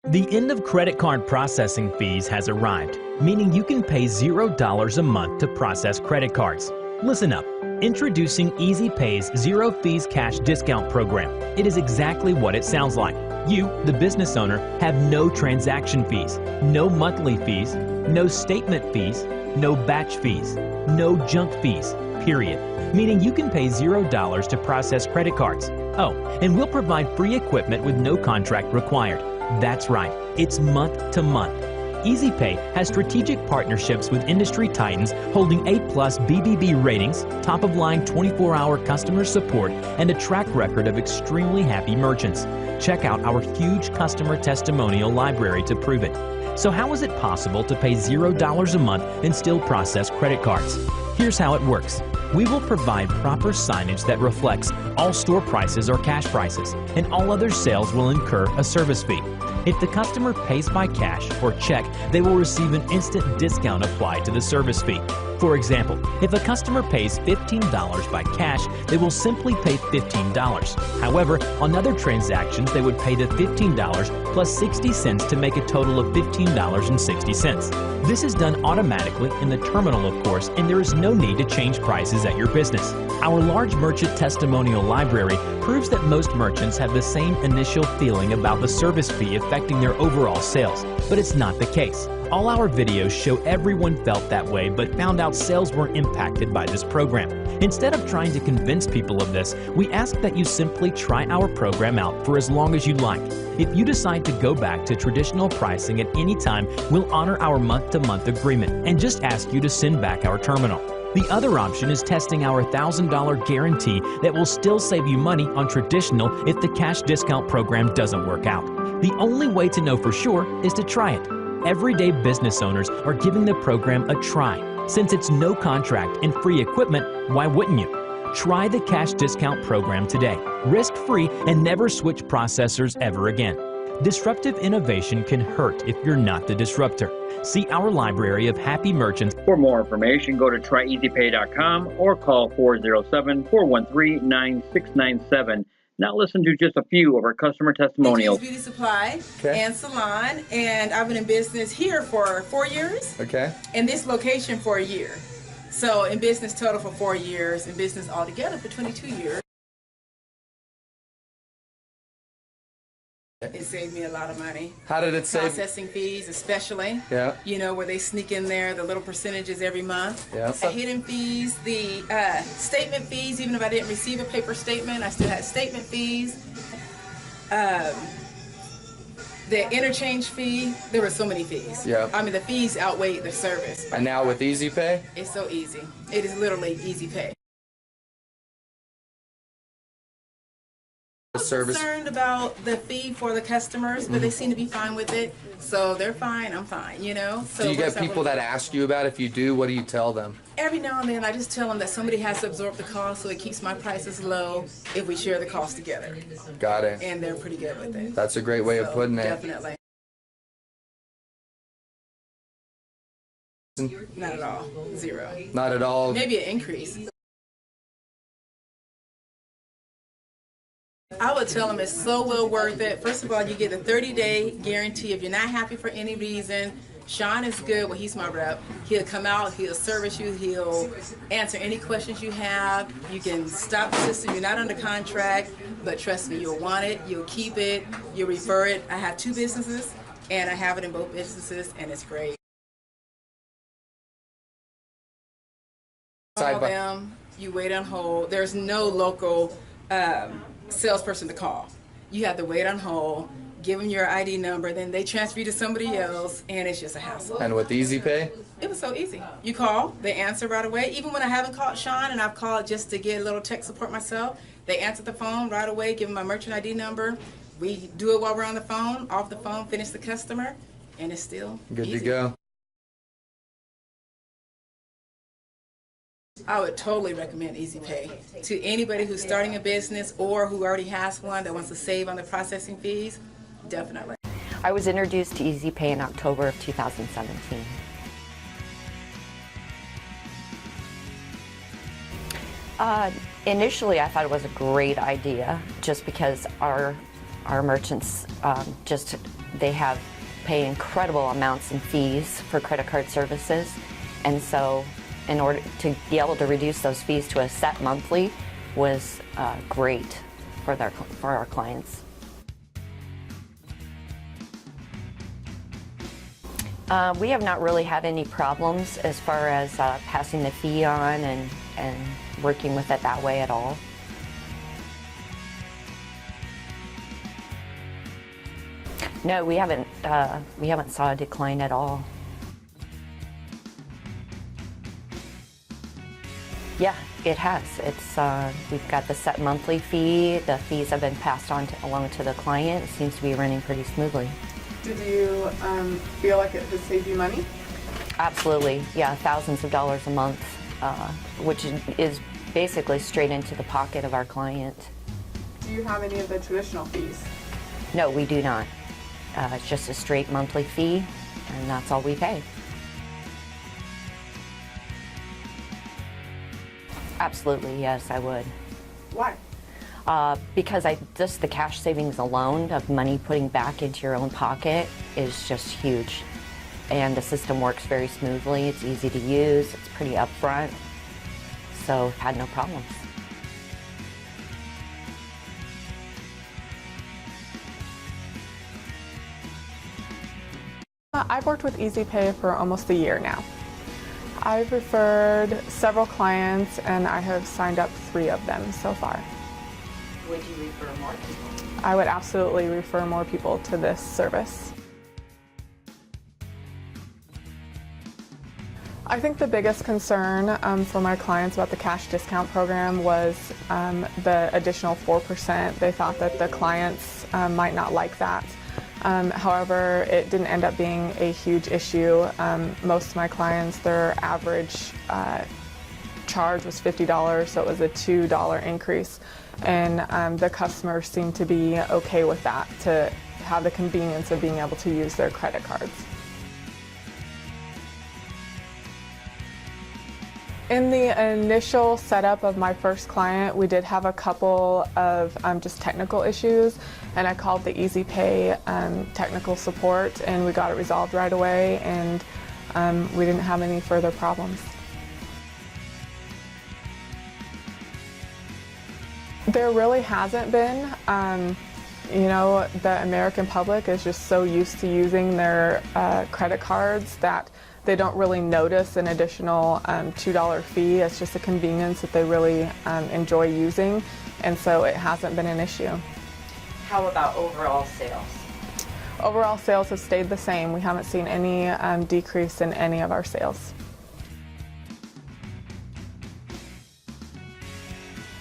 The end of credit card processing fees has arrived, meaning you can pay $0 a month to process credit cards. Listen up. Introducing ezpay's Zero Fees Cash Discount Program. It is exactly what it sounds like. You, the business owner, have no transaction fees, no monthly fees, no statement fees, no batch fees, no junk fees, period. Meaning you can pay $0 to process credit cards. Oh, and we'll provide free equipment with no contract required. That's right, it's month to month. ezpay has strategic partnerships with industry titans holding A+ BBB ratings, top-of-line 24-hour customer support, and a track record of extremely happy merchants. Check out our huge customer testimonial library to prove it. So how is it possible to pay $0 a month and still process credit cards? Here's how it works. We will provide proper signage that reflects all store prices or cash prices, and all other sales will incur a service fee. If the customer pays by cash or check, they will receive an instant discount applied to the service fee. For example, if a customer pays $15 by cash, they will simply pay $15. However, on other transactions, they would pay the $15 plus 60 cents to make a total of $15.60. This is done automatically in the terminal, of course, and there is no need to change prices at your business. Our large merchant testimonial library proves that most merchants have the same initial feeling about the service fee affecting their overall sales, but it's not the case. All our videos show everyone felt that way but found out sales weren't impacted by this program. Instead of trying to convince people of this, we ask that you simply try our program out for as long as you'd like. If you decide to go back to traditional pricing at any time, we'll honor our month-to-month agreement and just ask you to send back our terminal. The other option is testing our $1,000 guarantee that will still save you money on traditional if the cash discount program doesn't work out. The only way to know for sure is to try it. Everyday business owners are giving the program a try. Since it's no contract and free equipment, why wouldn't you? Try the cash discount program today, risk-free, and never switch processors ever again. Disruptive innovation can hurt if you're not the disruptor. See our library of happy merchants. For more information, go to tryezpay.com or call 407-413-9697. Now listen to just a few of our customer testimonials. Beauty Supply and Salon, and I've been in business here for 4 years. Okay. And this location for a year. So in business total for 4 years, in business altogether for 22 years. It saved me a lot of money. How did it save? Processing fees, especially. Yeah. You know, where they sneak in there the little percentages every month. Yeah. Hidden fees, the statement fees. Even if I didn't receive a paper statement, I still had statement fees. The interchange fee. There were so many fees. Yeah. I mean, the fees outweighed the service. And now with ezpay? It's so easy. It is literally ezpay. I'm concerned about the fee for the customers, but they seem to be fine with it. So they're fine, I'm fine, you know? So do you get people that ask you about it? If you do, what do you tell them? Every now and then I just tell them that somebody has to absorb the cost, so it keeps my prices low if we share the cost together. Got it. And they're pretty good with it. That's a great way of putting it. Definitely. Not at all. Zero. Not at all. Maybe an increase. I would tell them it's so well worth it. First of all, you get a 30-day guarantee. If you're not happy for any reason, Sean is good. Well, he's my rep. He'll come out, he'll service you, he'll answer any questions you have. You can stop the system. You're not under contract, but trust me, you'll want it, you'll keep it, you'll refer it. I have 2 businesses, and I have it in both businesses, and it's great. Call them, you wait on hold. There's no local salesperson to call. You have to wait on hold, give them your ID number, then they transfer you to somebody else, and it's just a hassle. And with ezpay? It was so easy. You call, they answer right away. Even when I haven't called Sean and I've called just to get a little tech support myself, they answer the phone right away, give them my merchant ID number. We do it while we're on the phone, off the phone, finish the customer, and it's still good easy. to go. I would totally recommend ezpay to anybody who's starting a business or who already has one that wants to save on the processing fees. Definitely. I was introduced to ezpay in October of 2017. Initially, I thought it was a great idea just because our our merchants they have pay incredible amounts in fees for credit card services, and so in order to be able to reduce those fees to a set monthly was great for our clients. We have not really had any problems as far as passing the fee on and working with it that way at all. No, we haven't saw a decline at all. Yeah, it has. We've got the set monthly fee. The fees have been passed on along to the client. It seems to be running pretty smoothly. Did you feel like it has saved you money? Absolutely, yeah, thousands of dollars a month, which is basically straight into the pocket of our client. Do you have any of the traditional fees? No, we do not. It's just a straight monthly fee, and that's all we pay. Absolutely, yes, I would. Why? Because just the cash savings alone of money putting back into your own pocket is just huge. And the system works very smoothly. It's easy to use. It's pretty upfront. So I've had no problems. I've worked with ezpay for almost a year now. I've referred several clients and I have signed up 3 of them so far. Would you refer more people? I would absolutely refer more people to this service. I think the biggest concern for my clients about the cash discount program was the additional 4%. They thought that the clients might not like that. However, it didn't end up being a huge issue. Most of my clients, their average charge was $50, so it was a $2 increase. And the customers seemed to be okay with that, to have the convenience of being able to use their credit cards. In the initial setup of my first client, we did have a couple of just technical issues, and I called the ezpay technical support, and we got it resolved right away, and we didn't have any further problems. There really hasn't been. You know, the American public is just so used to using their credit cards that they don't really notice an additional $2 fee. It's just a convenience that they really enjoy using, and so it hasn't been an issue. How about overall sales? Overall sales have stayed the same. We haven't seen any decrease in any of our sales.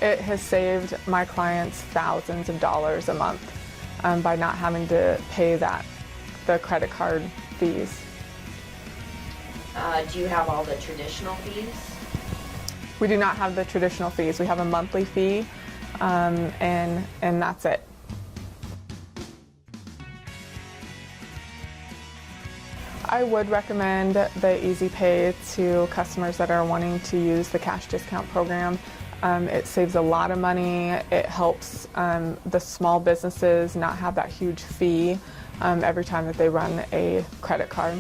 It has saved my clients thousands of dollars a month by not having to pay the credit card fees. Do you have all the traditional fees? We do not have the traditional fees. We have a monthly fee, and that's it. I would recommend the ezpay to customers that are wanting to use the cash discount program. It saves a lot of money. It helps the small businesses not have that huge fee every time that they run a credit card.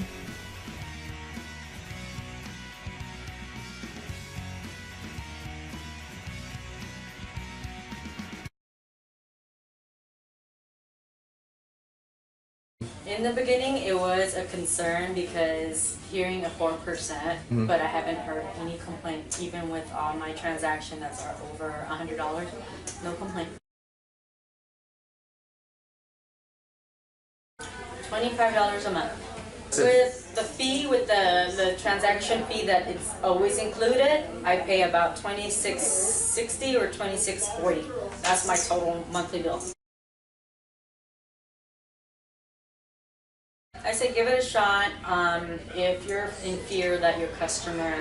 In the beginning, it was a concern because hearing a 4%, but I haven't heard any complaint, even with all my transactions that are over $100, no complaint. $25 a month. With the fee, with the transaction fee that it's always included, I pay about $26.60 or $26.40. That's my total monthly bill. I say give it a shot. If you're in fear that your customer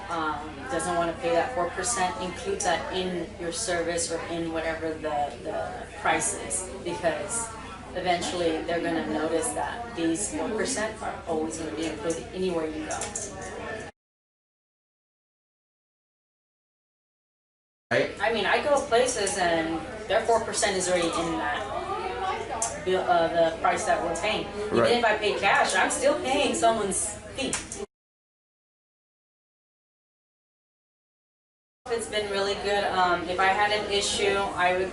doesn't want to pay that 4%, include that in your service or in whatever the price is, because eventually they're going to notice that these 4% are always going to be included anywhere you go. Right? I mean, I go places and their 4% is already in that the price that we're paying. Even Right. if I pay cash, I'm still paying someone's fee. It's been really good. If I had an issue, I would,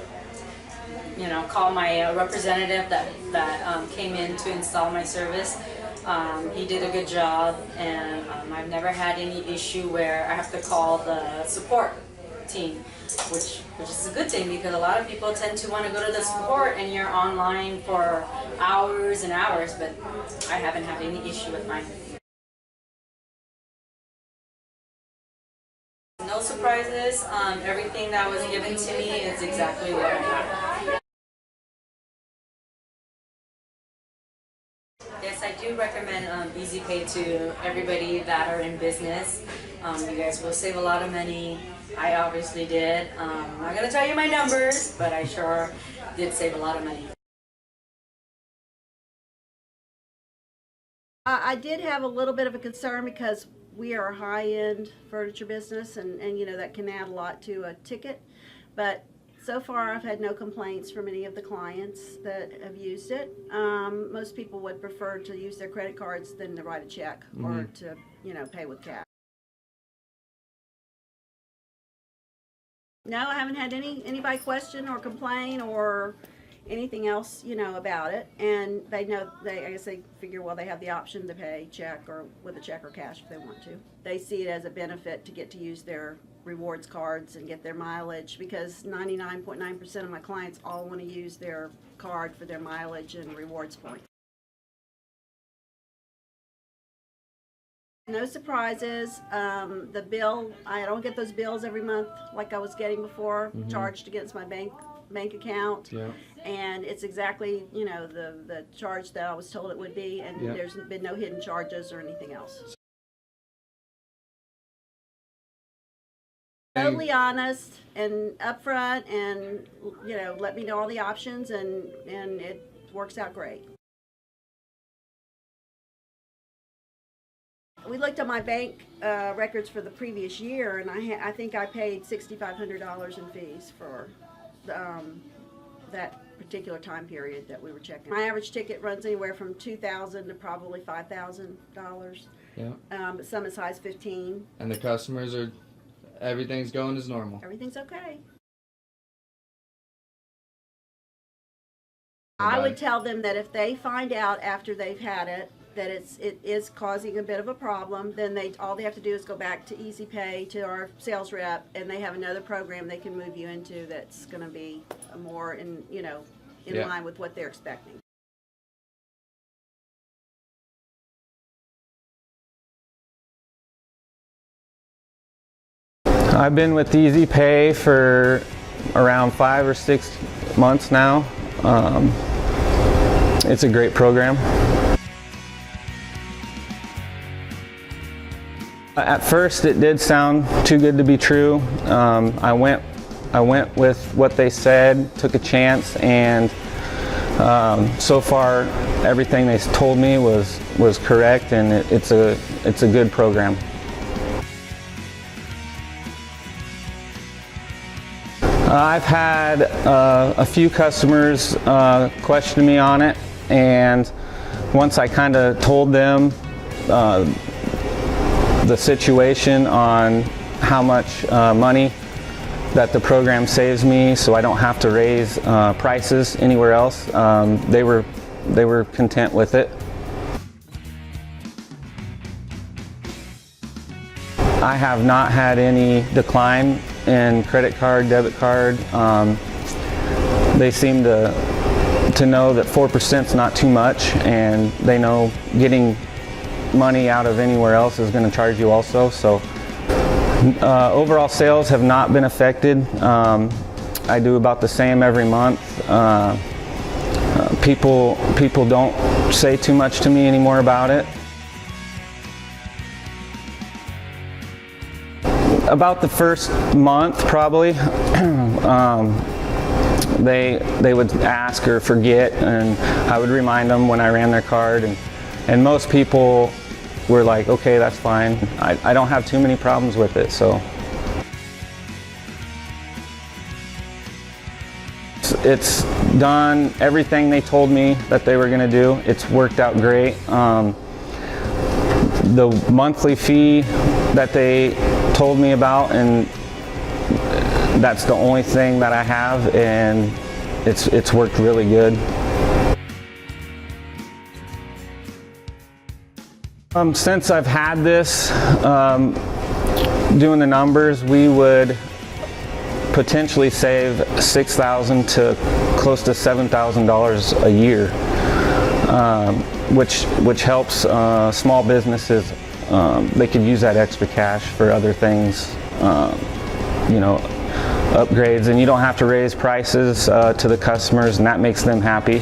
call my representative that came in to install my service. He did a good job, and I've never had any issue where I have to call the support team, which is a good thing, because a lot of people tend to want to go to the support and you're online for hours and hours, but I haven't had any issue with mine. No surprises. Everything that was given to me is exactly what I need. Yes, I do recommend ezpay to everybody that are in business. You guys will save a lot of money. I obviously did. I'm not going to tell you my numbers, but I sure did save a lot of money. I did have a little bit of a concern because we are a high-end furniture business, and that can add a lot to a ticket. But so far, I've had no complaints from any of the clients that have used it. Most people would prefer to use their credit cards than to write a check or to, pay with cash. No, I haven't had anybody question or complain or anything else, about it. And I guess they figure, well, they have the option to pay check or with a check or cash if they want to. They see it as a benefit to get to use their rewards cards and get their mileage, because 99.9% of my clients all want to use their card for their mileage and rewards points. No surprises. The bill, I don't get those bills every month like I was getting before, charged against my bank account. Yeah. And it's exactly, the charge that I was told it would be, and there's been no hidden charges or anything else. Totally honest and upfront, and let me know all the options, and it works out great. We looked at my bank records for the previous year, and I think I paid $6,500 in fees for that particular time period that we were checking. My average ticket runs anywhere from $2,000 to probably $5,000. Yeah. But some as high as $15,000. And the customers are, everything's going as normal. Everything's okay. I would tell them that if they find out after they've had it that it is causing a bit of a problem, then all they have to do is go back to ezpay, to our sales rep, and they have another program they can move you into that's going to be more in line with what they're expecting. I've been with ezpay for around 5 or 6 months now. It's a great program. At first it did sound too good to be true. I went with what they said, took a chance, and so far everything they told me was correct, and it's a good program. I've had a few customers question me on it, and once I kind of told them the situation on how much money that the program saves me, so I don't have to raise prices anywhere else, they were content with it. I have not had any decline in credit card, debit card. They seem to know that 4% is not too much, and they know getting money out of anywhere else is going to charge you also. So overall sales have not been affected. I do about the same every month. People don't say too much to me anymore about it. About the first month, probably, they would ask or forget, and I would remind them when I ran their card, and most people were like, okay, that's fine. I don't have too many problems with it, so. it's done everything they told me that they were going to do. It's worked out great. The monthly fee that they told me about, and that's the only thing that I have, and it's worked really good. Since I've had this, doing the numbers, we would potentially save $6,000 to close to $7,000 a year, which helps small businesses. They could use that extra cash for other things, upgrades, and you don't have to raise prices to the customers, and that makes them happy.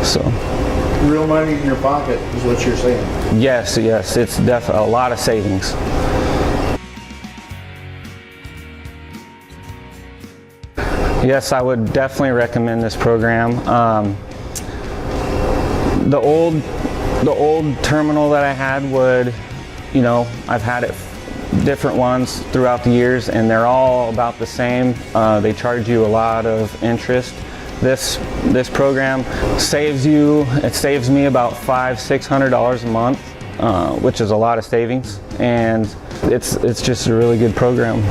So. Real money in your pocket is what you're saying. Yes, it's definitely a lot of savings. Yes, I would definitely recommend this program. The old terminal that I had I've had it different ones throughout the years, and they're all about the same. They charge you a lot of interest. This program saves me about $500-600 a month, which is a lot of savings, and it's just a really good program.